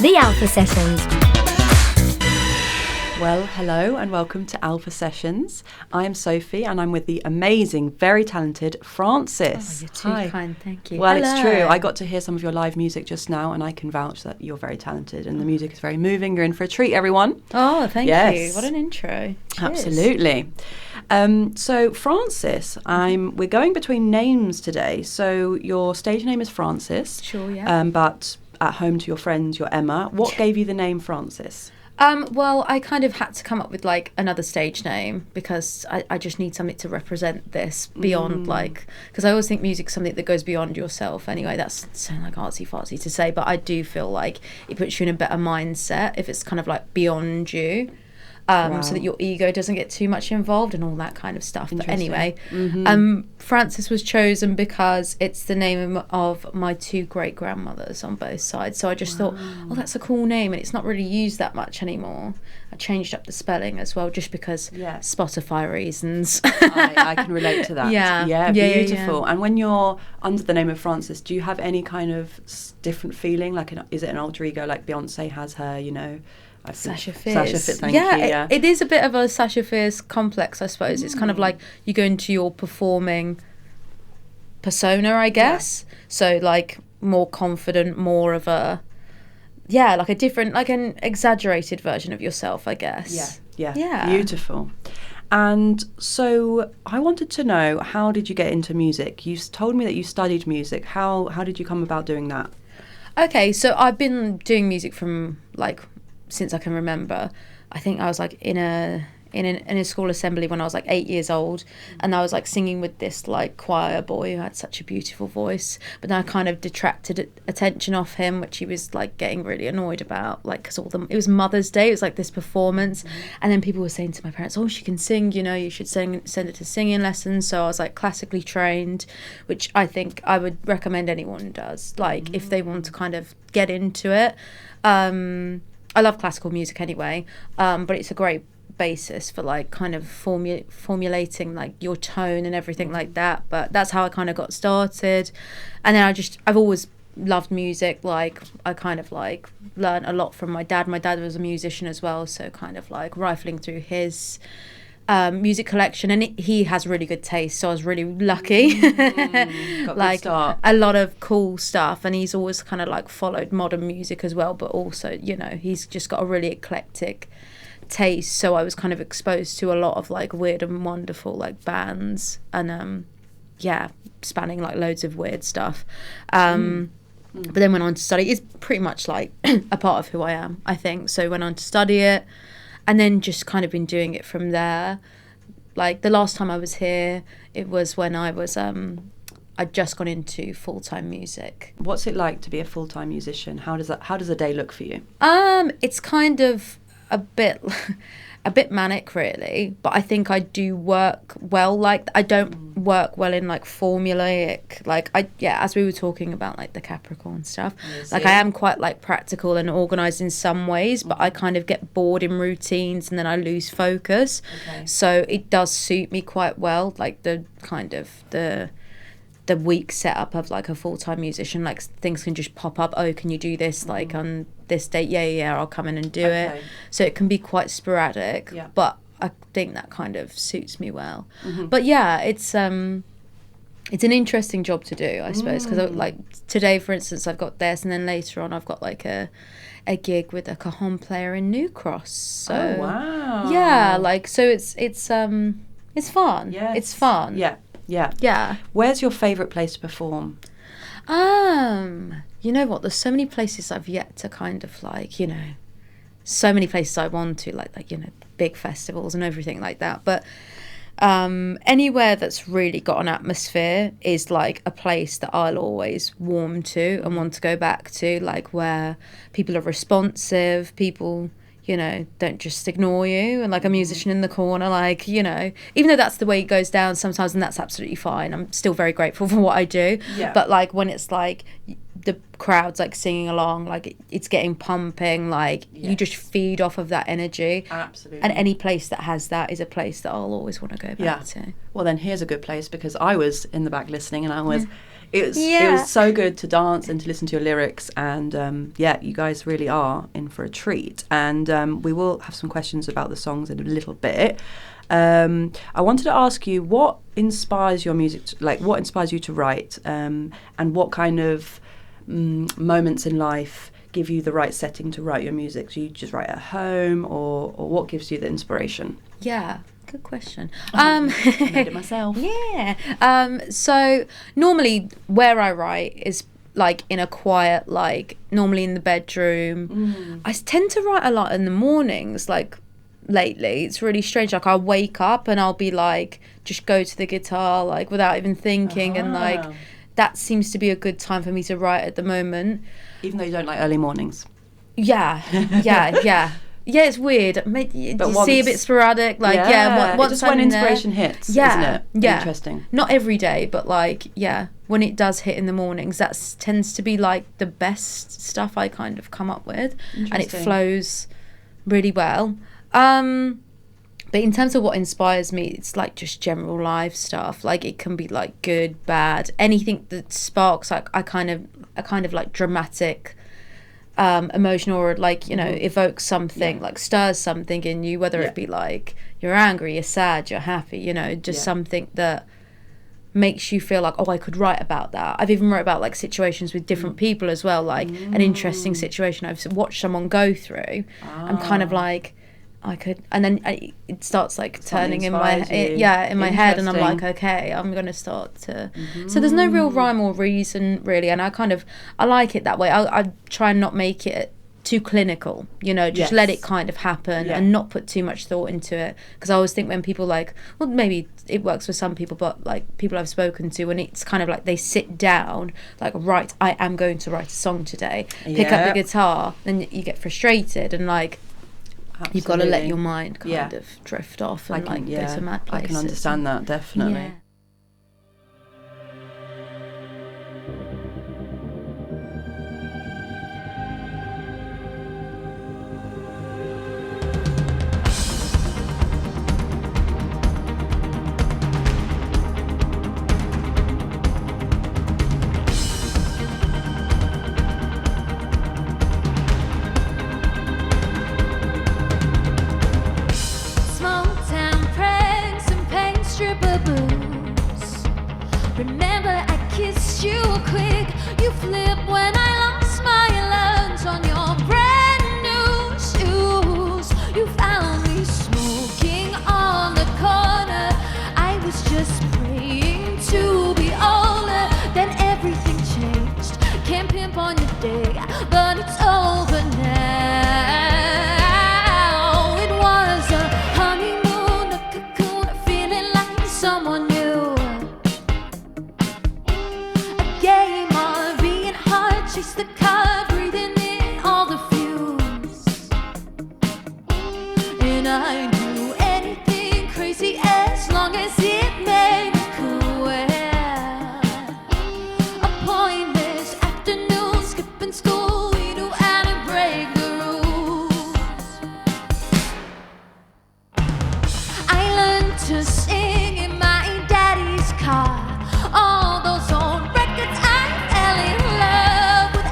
The Alpha Sessions. Well, hello and welcome to Alpha Sessions. I am Sophie and I'm with the amazing, very talented Fransis. Oh, you're too Hi. kind, thank you. Well, Hello. It's true. I got to hear some of your live music just now and I can vouch that you're very talented and the music is very moving. You're in for a treat, everyone. Oh, thank Yes. you. What an intro. Cheers. Absolutely. So, Fransis, we're going between names today. So, your stage name is Fransis. Sure, yeah. But at home to your friends, you're Emma. What gave you the name Fransis? Well, I kind of had to come up with like another stage name because I just need something to represent this beyond because I always think music's something that goes beyond yourself anyway. That's sound like artsy-fartsy to say, but I do feel like it puts you in a better mindset if it's kind of like beyond you. Wow. So that your ego doesn't get too much involved and all that kind of stuff. But anyway, Mm-hmm. Fransis was chosen because it's the name of my two great-grandmothers on both sides. So I just thought, oh, that's a cool name, and it's not really used that much anymore. I changed up the spelling as well just because Spotify reasons. I can relate to that. Yeah, Beautiful. yeah. And when you're under the name of Fransis, do you have any kind of different feeling? Like, is it an alter ego like Beyonce has her, Sasha Fierce. Sasha Fierce, thank you. Yeah, it is a bit of a Sasha Fierce complex, I suppose. It's kind of like you go into your performing persona, I guess. Yeah. So like more confident, more of a like a different, like an exaggerated version of yourself, I guess. Yeah. Beautiful. And so I wanted to know, how did you get into music? You told me that you studied music. How did you come about doing that? Okay, so I've been doing music from like since I can remember. I think I was like in a school assembly when I was like 8 years old, and I was like singing with this like choir boy who had such a beautiful voice, but then I kind of detracted attention off him, which he was like getting really annoyed about, like because it was Mother's Day, it was like this performance, and then people were saying to my parents, oh, she can sing, you should send it to singing lessons. So I was like classically trained, which I think I would recommend anyone does, like if they want to kind of get into it. I love classical music anyway, but it's a great basis for like kind of formulating like your tone and everything like that. But that's how I kind of got started, and then I've always loved music. Like I kind of like learned a lot from my dad. My dad was a musician as well, so kind of like rifling through his music collection, and he has really good taste, so I was really lucky. Got like start. A lot of cool stuff, and he's always kind of like followed modern music as well, but also he's just got a really eclectic taste, so I was kind of exposed to a lot of like weird and wonderful like bands, and spanning like loads of weird stuff. But then went on to study. It's pretty much like a part of who I am, I think. So went on to study it, and then just kind of been doing it from there. Like the last time I was here, it was when I was I'd just gone into full-time music. What's it like to be a full-time musician? How does a day look for you? It's kind of a bit manic, really, but I think I do work well. Like I don't work well in like formulaic, like as we were talking about like the Capricorn stuff, like I am quite like practical and organized in some ways, but I kind of get bored in routines and then I lose focus. So it does suit me quite well, like the kind of the week setup of like a full-time musician. Like things can just pop up, oh, can you do this like on this date? I'll come in and do it. So it can be quite sporadic, but I think that kind of suits me well. But it's an interesting job to do, I suppose, because like today, for instance, I've got this, and then later on I've got like a gig with a cajon player in New Cross. So like so it's fun. It's fun. Yeah. Where's your favourite place to perform? You know what? There's so many places I've yet to kind of like, so many places I want to, like big festivals and everything like that. But anywhere that's really got an atmosphere is like a place that I'll always warm to and want to go back to, like where people are responsive, people don't just ignore you, and like a musician in the corner, like, even though that's the way it goes down sometimes, and that's absolutely fine. I'm still very grateful for what I do. But like when it's like the crowd's like singing along, like it's getting pumping, like you just feed off of that energy. Absolutely. And any place that has that is a place that I'll always want to go back to. Well, then here's a good place, because I was in the back listening, and I was it was so good to dance and to listen to your lyrics, and you guys really are in for a treat. And we will have some questions about the songs in a little bit. I wanted to ask you, what inspires your music? What inspires you to write, and what kind of moments in life give you the right setting to write your music? Do you just write at home, or what gives you the inspiration? Yeah. Good question. I made it myself. Yeah. So normally where I write is like in a quiet, like normally in the bedroom. I tend to write a lot in the mornings, like lately. It's really strange. Like I'll wake up and I'll be like, just go to the guitar, like without even thinking. And like, that seems to be a good time for me to write at the moment. Even though you don't like early mornings. Yeah. Yeah, it's weird. You see a bit sporadic, like once just when inspiration hits, isn't it? Yeah, interesting. Not every day, but like when it does hit in the mornings, that tends to be like the best stuff I kind of come up with, and it flows really well. But in terms of what inspires me, it's like just general life stuff. Like it can be like good, bad, anything that sparks like a kind of like dramatic. Emotional, or like evokes something, like stirs something in you, whether it be like you're angry, you're sad, you're happy, just something that makes you feel like, oh, I could write about that. I've even wrote about like situations with different people as well, like an interesting situation I've watched someone go through. I'm kind of like, I could, and then it starts like turning in my head, and I'm like, okay, I'm gonna start to. So there's no real rhyme or reason really, and I like it that way. I try and not make it too clinical, just let it kind of happen and not put too much thought into it, because I always think when people maybe it works for some people, but like people I've spoken to, and it's kind of like they sit down like, right, I am going to write a song today, pick up the guitar, then you get frustrated and like. Absolutely. You've got to let your mind kind of drift off and go to mad places. I can understand that, definitely. Yeah. All those old records, I fell in love with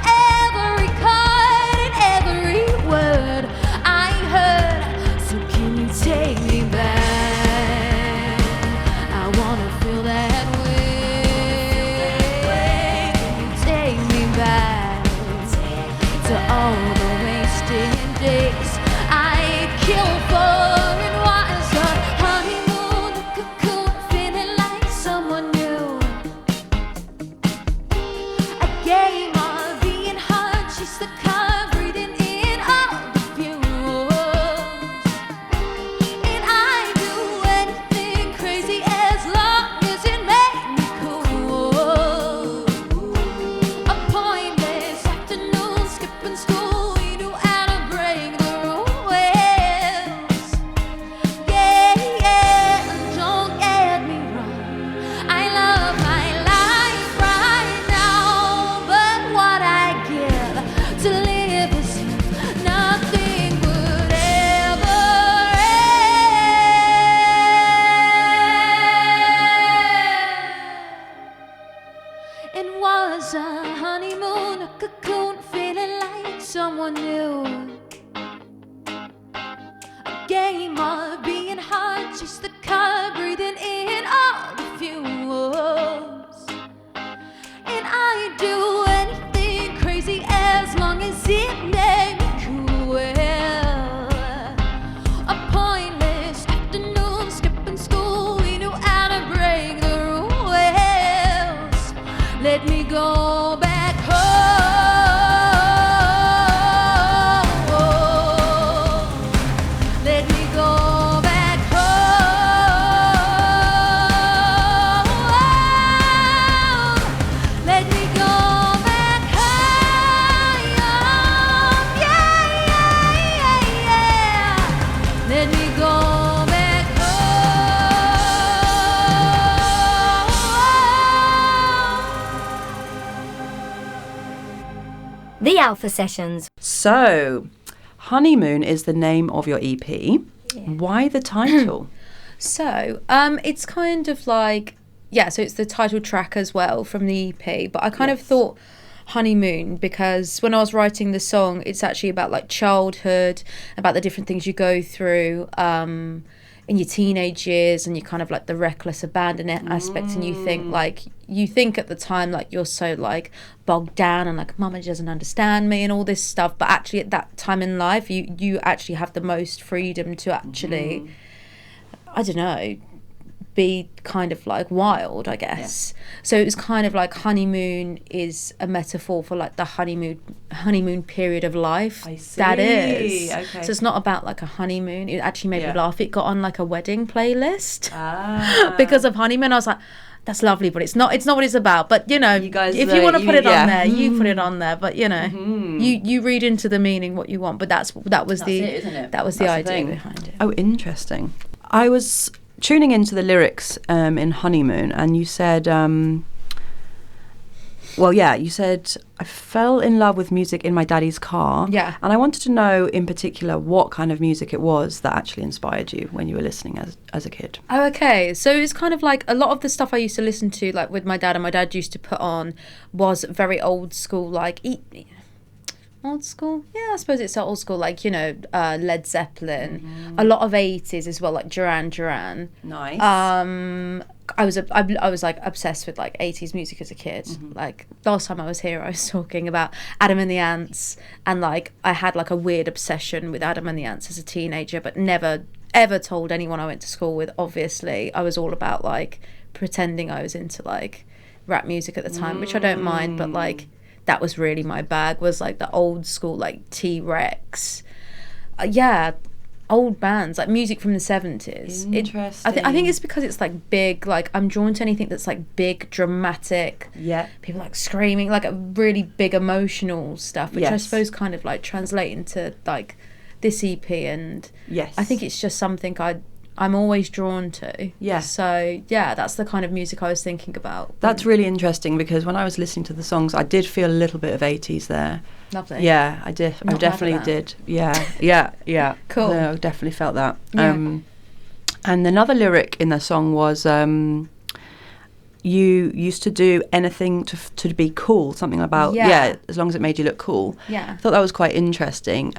honeymoon, a cocoon, feeling like someone new. A game of being hard, just the car, breathing in all the fumes. And I do anything crazy as long as it made me cool. A pointless afternoon, skipping school, we knew how to break the rules. Let me go back home. Let me go back home. Let me go back home. Yeah, yeah, yeah, yeah. Let me go back home. The Alpha Sessions. So, Honeymoon is the name of your EP. Why the title? So, it's kind of like, yeah, so it's the title track as well from the EP, but I kind of thought honeymoon because when I was writing the song, it's actually about like childhood, about the different things you go through in your teenage years, and you kind of like the reckless abandon aspect, and you think at the time like you're so like bogged down and like mama doesn't understand me and all this stuff, but actually at that time in life you actually have the most freedom to actually I don't know, be kind of like wild, I guess. So it was kind of like honeymoon is a metaphor for like the honeymoon period of life. I see. That is. Okay. So it's not about like a honeymoon. It actually made me laugh. It got on like a wedding playlist because of honeymoon. I was like, that's lovely, but it's not what it's about. But you know, you guys, if you want to put it on there, you put it on there. But you know, you read into the meaning what you want. But that was the it, isn't it? That was the idea behind it. Oh, interesting. I was tuning into the lyrics in Honeymoon, and you said, you said, I fell in love with music in my daddy's car. Yeah. And I wanted to know in particular what kind of music it was that actually inspired you when you were listening as a kid. Oh, okay. So it's kind of like a lot of the stuff I used to listen to, like with my dad, and my dad used to put on, was very old school, like old school, yeah, I suppose it's old school, like, you know, Led Zeppelin, a lot of 80s as well, like Duran. Nice. I was like obsessed with like 80s music as a kid. Like last time I was here, I was talking about Adam and the Ants, and like I had like a weird obsession with Adam and the Ants as a teenager, but never ever told anyone I went to school with. Obviously, I was all about like pretending I was into like rap music at the time, which I don't mind, but like that was really my bag, was like the old school like T-Rex, old bands, like music from the 70s. Interesting. I think it's because it's like big, like I'm drawn to anything that's like big, dramatic, people like screaming, like a really big emotional stuff, which I suppose kind of like translate into like this EP, and I think it's just something I'm always drawn to. So that's the kind of music I was thinking about. That's really interesting, because when I was listening to the songs, I did feel a little bit of 80s there. Lovely. Yeah, I did. I definitely did. Yeah. Cool. No, I definitely felt that. Yeah. And another lyric in the song was, you used to do anything to be cool, something about, as long as it made you look cool. Yeah. I thought that was quite interesting.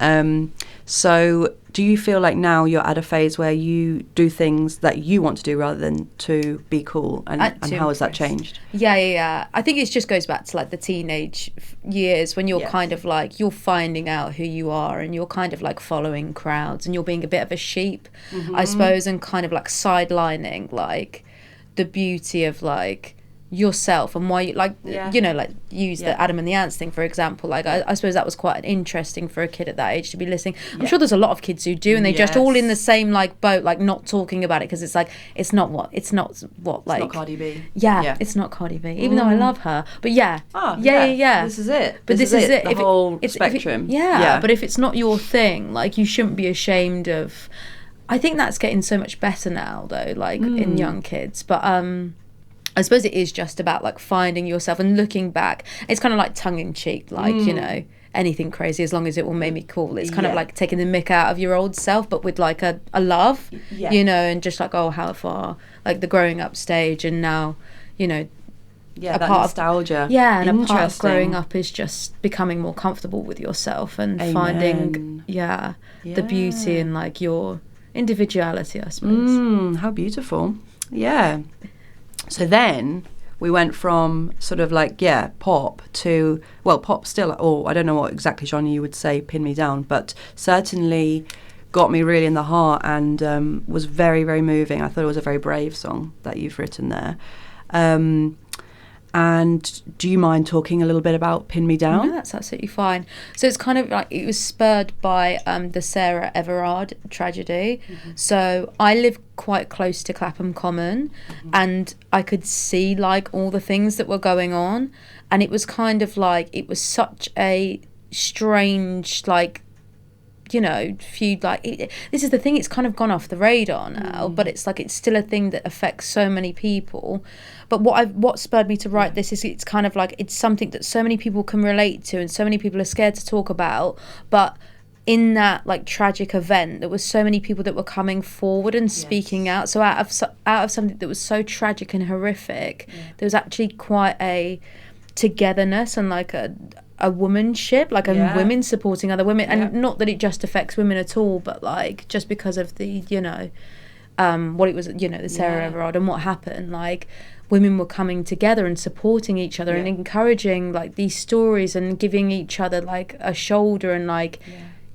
So do you feel like now you're at a phase where you do things that you want to do rather than to be cool? And how has that changed? Yeah. I think it just goes back to like the teenage years when you're kind of like, you're finding out who you are, and you're kind of like following crowds, and you're being a bit of a sheep, I suppose, and kind of like sidelining like the beauty of like yourself, and why you like you know, like use the Adam and the Ants thing for example. Like I suppose that was quite interesting for a kid at that age to be listening. I'm sure there's a lot of kids who do, and they just all in the same like boat, like not talking about it, because it's like it's not it's not Cardi B. It's not Cardi B, even though I love her, but this is it. But this is it. The whole spectrum. But if it's not your thing, like you shouldn't be ashamed of. I think that's getting so much better now though, like in young kids, but I suppose it is just about like finding yourself and looking back. It's kind of like tongue-in-cheek, like, you know, anything crazy as long as it will make me cool. It's kind of like taking the mick out of your old self, but with like a love, you know, and just like, oh, how far, like the growing up stage, and now, you know, Yeah, that nostalgia. Yeah, and a part of growing up is just becoming more comfortable with yourself and finding, the beauty in like your individuality, I suppose. How beautiful. Yeah. So then we went from sort of like, pop to, well, pop still, or I don't know what exactly genre you would say, Pin Me Down, but certainly got me really in the heart and was very, very moving. I thought it was a very brave song that you've written there. And do you mind talking a little bit about Pin Me Down? No, that's absolutely fine. So it's kind of like, it was spurred by the Sarah Everard tragedy. So I live quite close to Clapham Common, and I could see like all the things that were going on, and it was kind of like, it was such a strange, like, you know, feud. Like, this is the thing, it's kind of gone off the radar now, but it's like, it's still a thing that affects so many people. But what spurred me to write this is, it's kind of like, it's something that so many people can relate to and so many people are scared to talk about. But in that like tragic event, there was so many people that were coming forward and speaking out. So out of something that was so tragic and horrific, there was actually quite a togetherness and like a womanship, like women supporting other women. And not that it just affects women at all, but like just because of the, you know, what it was, you know, the Sarah Everard and what happened, like women were coming together and supporting each other and encouraging like these stories and giving each other like a shoulder and like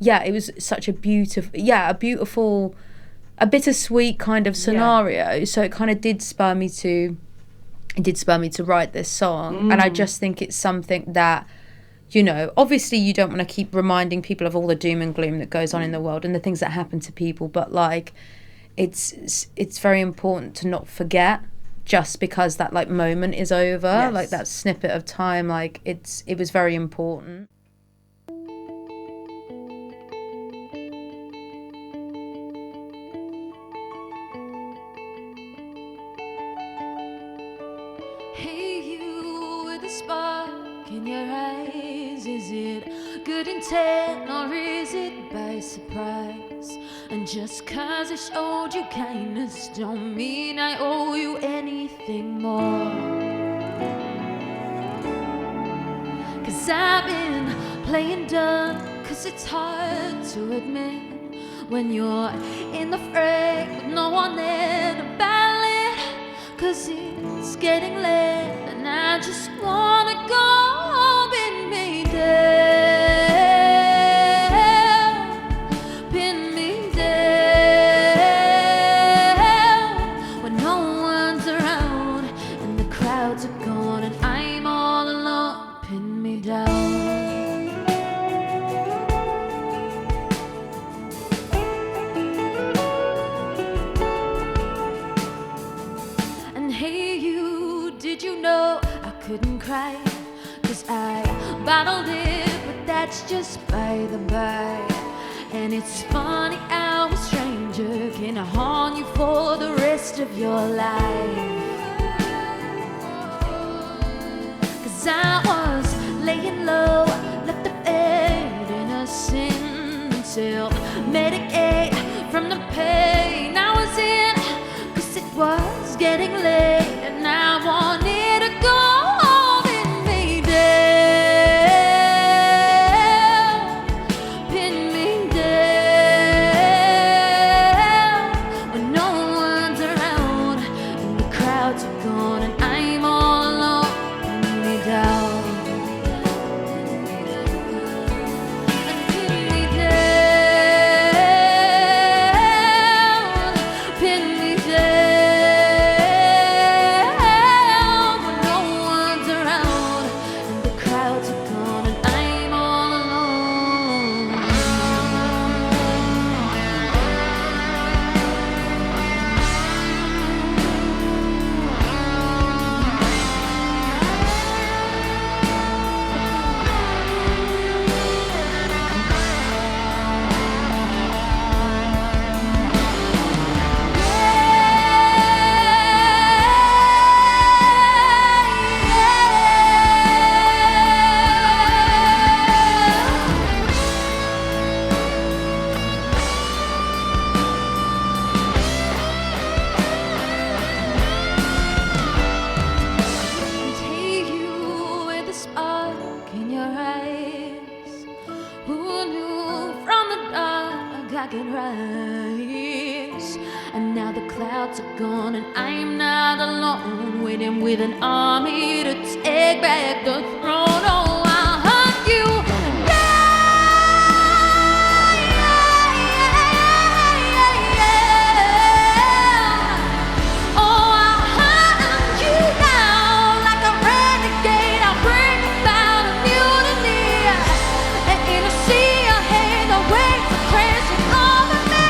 it was such a beautiful, a bittersweet kind of scenario. So it kind of did spur me to write this song. And I just think it's something that, you know, obviously you don't want to keep reminding people of all the doom and gloom that goes on in the world and the things that happen to people, but like it's very important to not forget just because that like moment is over, like that snippet of time, like it was very important. Hey, you with a spark in your eyes, is it good intent or is it by surprise? And just 'cause I showed you kindness don't mean I owe you anything more. 'Cause I've been playing dumb, 'cause it's hard to admit when you're in the fray with no one there to battle it. 'Cause it's getting late and I just wanna go home and be dead. Couldn't cry 'cause I bottled it, but that's just by the by. And it's funny how a stranger can haunt you for the rest of your life. 'Cause I was laying low, left to fade innocent until medicate from the pain I was in. 'Cause it was getting late and I wanted to go. your eyes. Who knew from the dark I could rise? And now the clouds are gone and I'm not alone, waiting with an army to take back the throne. Oh, I'll hunt you down, oh, I'll hunt you down like a renegade. I'll bring about a mutiny, and in a sea of hate the waves are crashing over me.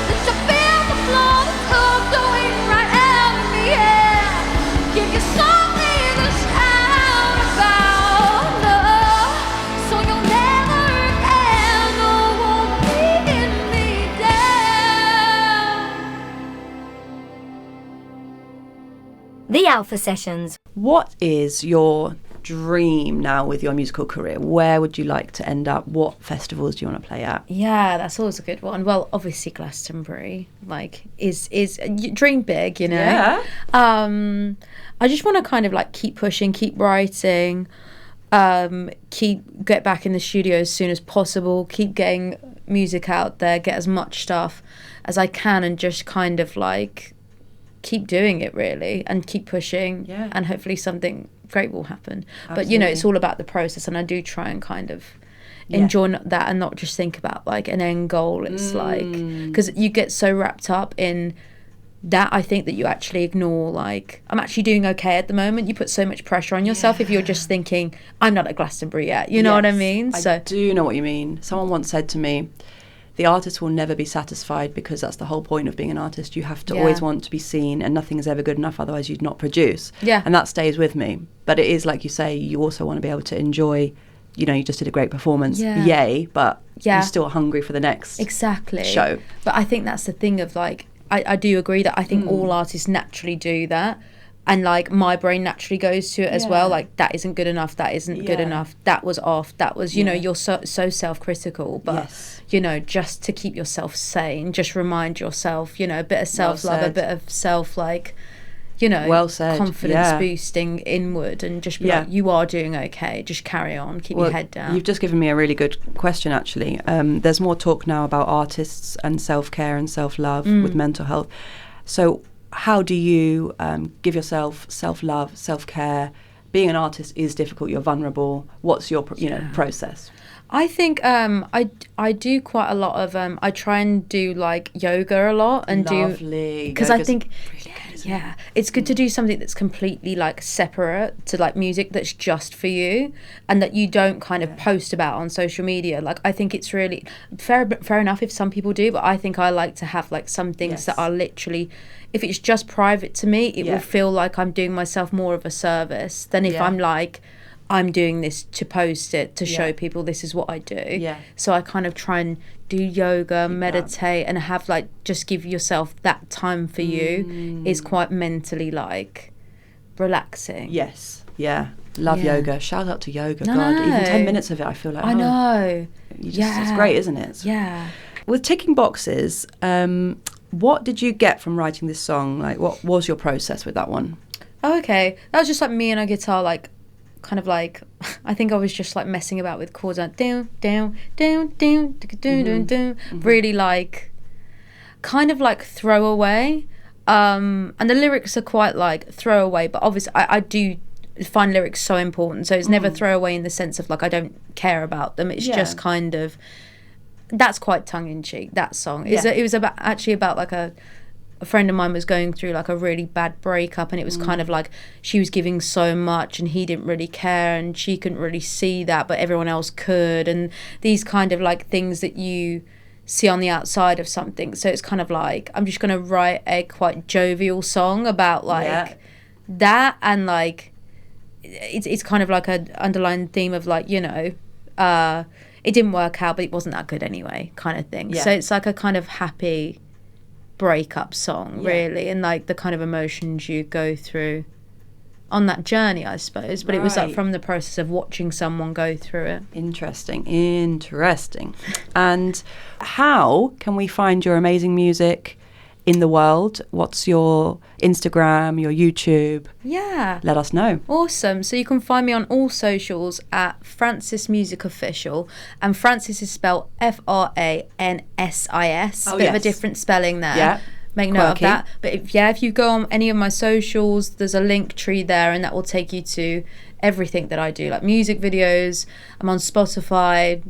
Let you feel the floor, the tub going right out of me, yeah. Give you something to shout about, love, so you'll never again, no, won't beat me down. The Alpha Sessions. What is your dream now with your musical career? Where would you like to end up? What festivals do you want to play at? Yeah, that's always a good one. Well, obviously Glastonbury, like, is you dream big, you know. Yeah. I just want to kind of like keep pushing, keep writing, get back in the studio as soon as possible, keep getting music out there, get as much stuff as I can, and just kind of like keep doing it really, and keep pushing. Yeah. And hopefully something great will happen. But you know, it's Absolutely. all about the process, and I do try and kind of enjoy that and not just think about like an end goal. It's like, because you get so wrapped up in that, I think, that you actually ignore like, I'm actually doing okay at the moment. You put so much pressure on yourself if you're just thinking, I'm not at Glastonbury yet, you know what I Yes, mean? I So do know what you mean. Someone once said to me, the artist will never be satisfied, because that's the whole point of being an artist. You have to always want to be seen, and nothing is ever good enough, otherwise you'd not produce. Yeah. And that stays with me. But it is like you say, you also want to be able to enjoy, you know, you just did a great performance, yay, but Yeah. you're still hungry for the next exactly show. But I think that's the thing of like, I do agree that I think all artists naturally do that, and like my brain naturally goes to it as well, like that isn't good enough, that isn't good Yeah. enough, that was off, that was, you know, Yeah. you're so self-critical. But Yes. you know, just to keep yourself sane, just remind yourself, you know, a bit of self-love, a said. bit of self, like, you know, Well said, confidence yeah. boosting inward, and just be Yeah. like, you are doing okay, just carry on, keep your head down. You've just given me a really good question, actually. There's more talk now about artists and self-care and self-love with mental health. So how do you give yourself self-love, self-care? Being an artist is difficult. You're vulnerable. What's your process? I think I do quite a lot of I try and do like yoga a lot, and Lovely. because I Yoga's think really good, isn't it? yeah, it's good to do something that's completely like separate to like music, that's just for you, and that you don't kind of post about on social media. Like, I think it's really fair enough if some people do, but I think I like to have like some things that are literally, if it's just private to me, it will feel like I'm doing myself more of a service than if I'm like, I'm doing this to post it, to show people this is what I do. Yeah. So I kind of try and do yoga, meditate, and have like, just give yourself that time for you is quite mentally like relaxing. Yes. Yeah. Love Yeah. yoga. Shout out to yoga. No, God, no. even 10 minutes of it, I feel like, I know. it's great, isn't it? Yeah. With ticking boxes, what did you get from writing this song? Like, what was your process with that one? Oh, okay. That was just like me and a guitar, like, kind of like, I think I was just like messing about with chords, like down, down, down, down, down, down, down. Really like, kind of like throwaway. And the lyrics are quite like throwaway, but obviously I do find lyrics so important. So it's never throwaway in the sense of like, I don't care about them. It's just kind of, that's quite tongue in cheek, that song. It was about like a friend of mine was going through like a really bad breakup, and it was kind of like she was giving so much and he didn't really care, and she couldn't really see that, but everyone else could, and these kind of like things that you see on the outside of something. So it's kind of like, I'm just going to write a quite jovial song about like that, and like it's kind of like an underlying theme of like, you know, it didn't work out, but it wasn't that good anyway, kind of thing. So it's like a kind of happy breakup song, really, and like the kind of emotions you go through on that journey, I suppose. But it was like from the process of watching someone go through it. Interesting. And how can we find your amazing music in the world, what's your Instagram, your YouTube? Yeah. Let us know. Awesome. So you can find me on all socials at Fransis Music Official. And Francis is spelled Fransis. Oh, Bit of a yes. different spelling there. Yeah. Make note of Quirky. that. But if you go on any of my socials, there's a link tree there, and that will take you to everything that I do, like music videos. I'm on Spotify,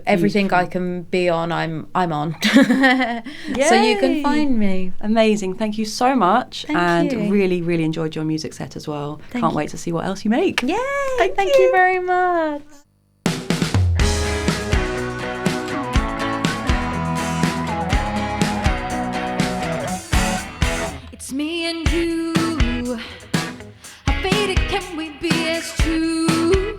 everything I can be on, I'm on. So you can Yay. find me. Amazing. Thank you so much. Thank and you. really, really enjoyed your music set as well. Thank Can't you. wait to see what else you make. Yay! Thank you you. very much. It's me and you. How faded can we be as true?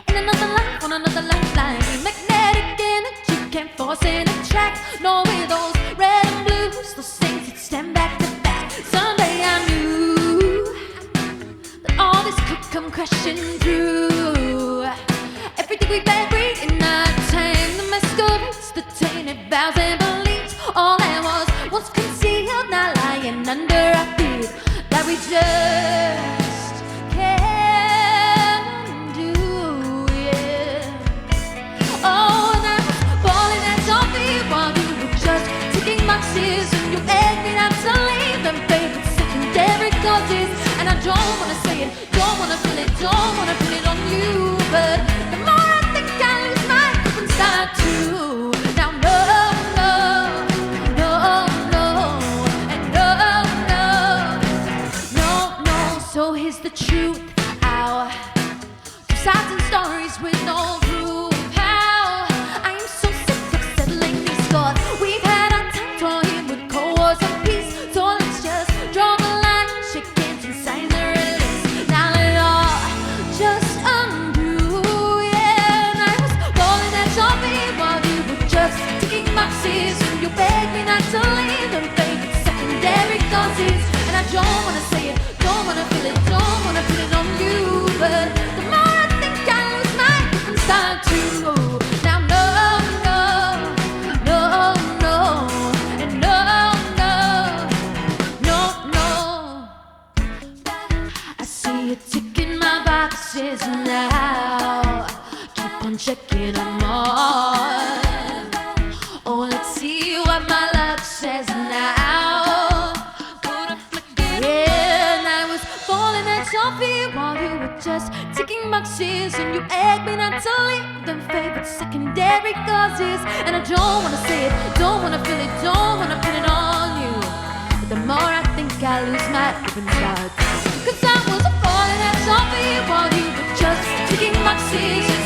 In another life, on another lifeline, magnetic energy can't force and attract. Nor with those red and blues, those things that stand back to back. Someday I knew that all this could come crashing through. Everything we buried in our time, the masquerades, the tainted vows and beliefs, all that was once concealed, now lying under our feet, that we just can't undo. Yeah. Oh, and I was falling at your feet while you were just ticking boxes, and you begged me not to leave them favorite secondary causes. And I don't wanna say it, don't wanna feel it, don't wanna put it on you, but the more I think I lose my grip and start to. Now no, no, no, no, and no, no, no, no. So here's the truth, our two sides and stories with no proof. How I am so sick of settling these scores. We've had our time toying with cold wars and peace, so let's just draw the line, shake hands and sign the release. Now let it all just undo. Yeah, and I was falling at your feet while you were just ticking boxes, and you begged me not to leave them fake secondary causes. And I don't wanna say it, don't wanna feel it, don't wanna put it on you, but the more I think I lose my grip and start to. Now no, no, no, no, and no, no, no, no. I see you ticking my boxes now. Keep on checking them all. Oh, let's see what my luck says now. Yeah, and I was falling at your feet while you were just ticking boxes, and you begged me not to leave them favorite secondary causes. And I don't wanna say it, don't wanna feel it, don't wanna put it on you, but the more I think I lose my grip and start. 'Cause I was falling at your feet while you were just ticking boxes.